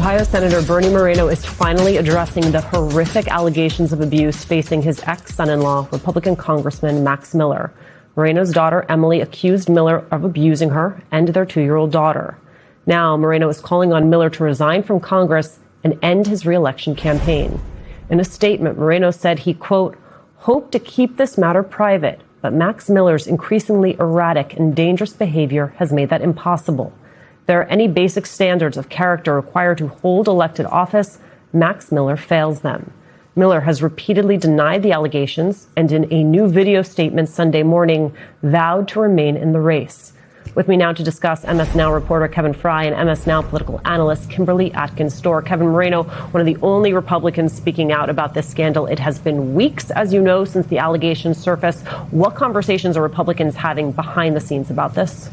Ohio Senator Bernie Moreno is finally addressing the horrific allegations of abuse facing his ex-son-in-law, Republican Congressman Max Miller. Moreno's daughter, Emily, accused Miller of abusing her and their 2-year-old daughter. Now, Moreno is calling on Miller to resign from Congress and end his re-election campaign. In a statement, Moreno said he, quote, hoped to keep this matter private, but Max Miller's increasingly erratic and dangerous behavior has made that impossible. If there are any basic standards of character required to hold elected office, Max Miller fails them. Miller has repeatedly denied the allegations and in a new video statement Sunday morning vowed to remain in the race. With me now to discuss, MS Now reporter Kevin Fry and MS Now political analyst Kimberly Atkins-Storr. Kevin, Moreno, one of the only Republicans speaking out about this scandal. It has been weeks, as you know, since the allegations surfaced. What conversations are Republicans having behind the scenes about this?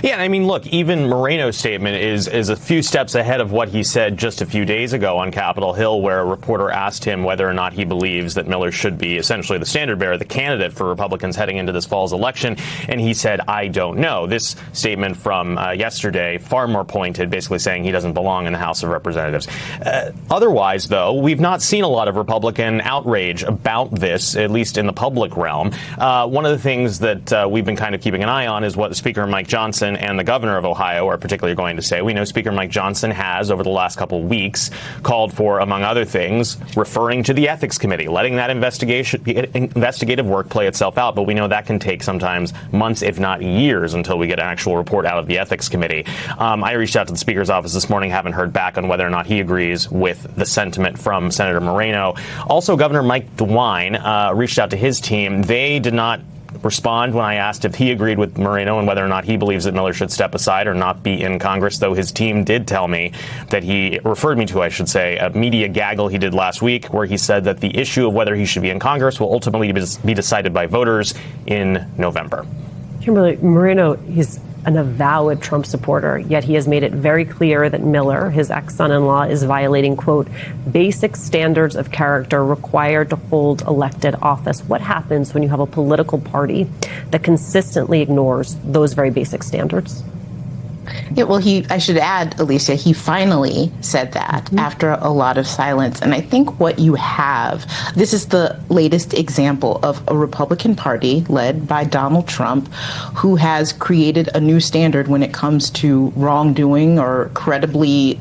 Yeah, I mean, look, even Moreno's statement is a few steps ahead of what he said just a few days ago on Capitol Hill, where a reporter asked him whether or not he believes that Miller should be essentially the standard bearer, the candidate for Republicans heading into this fall's election. And he said, I don't know. This statement from yesterday, far more pointed, basically saying he doesn't belong in the House of Representatives. Otherwise, though, we've not seen a lot of Republican outrage about this, at least in the public realm. One of the things that we've been kind of keeping an eye on is what Speaker Mike Johnson and the governor of Ohio are particularly going to say. We know Speaker Mike Johnson has, over the last couple of weeks, called for, among other things, referring to the Ethics Committee, letting that investigative work play itself out. But we know that can take sometimes months, if not years, until we get an actual report out of the Ethics Committee. I reached out to the Speaker's office this morning, haven't heard back on whether or not he agrees with the sentiment from Senator Moreno. Also, Governor Mike DeWine reached out to his team. They did not respond when I asked if he agreed with Moreno and whether or not he believes that Miller should step aside or not be in Congress, though his team did tell me that he referred me to, I should say, a media gaggle he did last week where he said that the issue of whether he should be in Congress will ultimately be decided by voters in November. Kimberly, Moreno, he's an avowed Trump supporter, yet he has made it very clear that Miller, his ex-son-in-law, is violating, quote, basic standards of character required to hold elected office. What happens when you have a political party that consistently ignores those very basic standards? Yeah, well, I should add, Alicia, he finally said that after a lot of silence. And I think what you have, this is the latest example of a Republican Party led by Donald Trump, who has created a new standard when it comes to wrongdoing or credible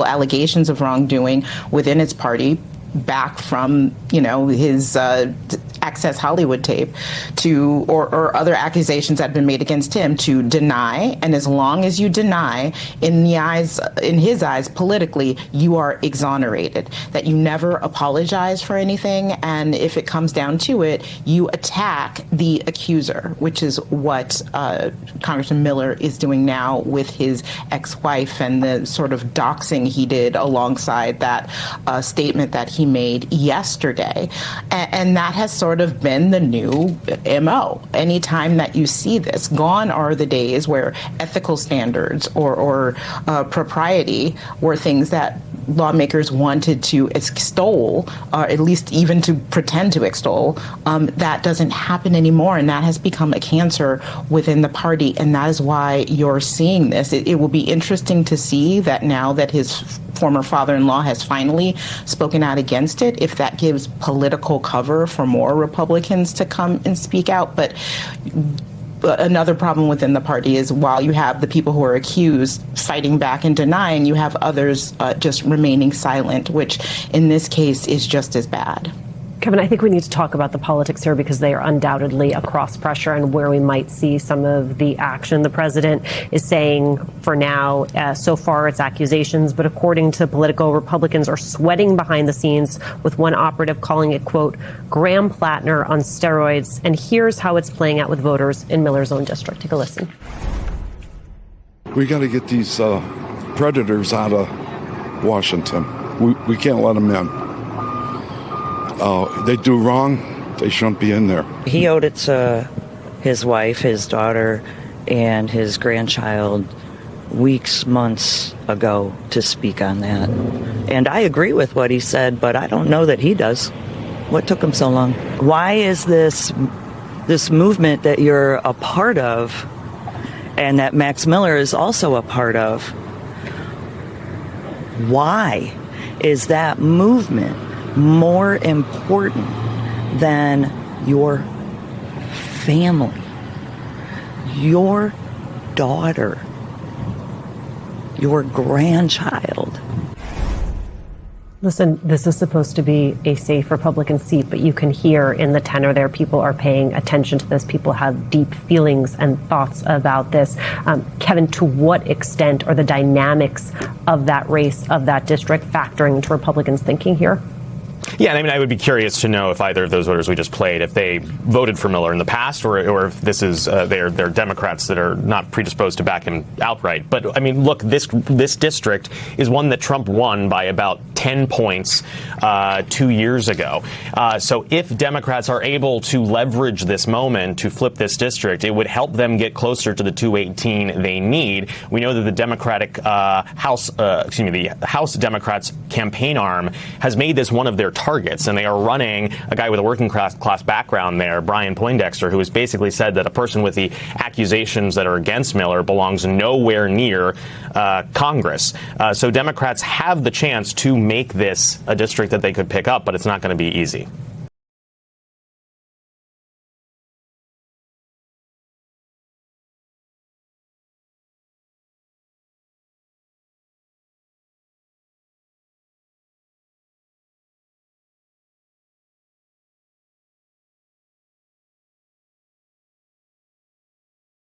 allegations of wrongdoing within its party, back from, his Access Hollywood tape to or other accusations that have been made against him to deny. And as long as you deny, in his eyes, politically, you are exonerated, that you never apologize for anything. And if it comes down to it, you attack the accuser, which is what Congressman Miller is doing now with his ex-wife and the sort of doxing he did alongside that statement that he made yesterday. And that has sort of been the new MO. Anytime that you see this, gone are the days where ethical standards or propriety were things that lawmakers wanted to extol, or at least even to pretend to extol. That doesn't happen anymore, and that has become a cancer within the party, and that is why you're seeing this. It will be interesting to see that now that his former father-in-law has finally spoken out against it, if that gives political cover for more Republicans to come and speak out. But another problem within the party is while you have the people who are accused fighting back and denying, you have others just remaining silent, which in this case is just as bad. Kevin, I think we need to talk about the politics here because they are undoubtedly a cross pressure and where we might see some of the action. The president is saying for now, so far it's accusations, but according to Politico, Republicans are sweating behind the scenes with one operative calling it, quote, Graham Plattner on steroids. And here's how it's playing out with voters in Miller's own district. Take a listen. We got to get these predators out of Washington. We can't let them in. They do wrong, they shouldn't be in there. He owed it to his wife, his daughter, and his grandchild weeks, months ago to speak on that. And I agree with what he said, but I don't know that he does. What took him so long? Why is this movement that you're a part of and that Max Miller is also a part of? Why is that movement more important than your family, your daughter, your grandchild? Listen, this is supposed to be a safe Republican seat, but you can hear in the tenor there, people are paying attention to this. People have deep feelings and thoughts about this. Kevin, to what extent are the dynamics of that race, of that district, factoring into Republicans' thinking here? Yeah, I mean, I would be curious to know if either of those voters we just played, if they voted for Miller in the past, or if this is they're Democrats that are not predisposed to back him outright. But I mean, look, this district is one that Trump won by about 10 points 2 years ago. So if Democrats are able to leverage this moment to flip this district, it would help them get closer to the 218 they need. We know that the Democratic the House Democrats campaign arm has made this one of their targets, and they are running a guy with a working class background there, Brian Poindexter, who has basically said that a person with the accusations that are against Miller belongs nowhere near Congress. So Democrats have the chance to make this a district that they could pick up, but it's not going to be easy.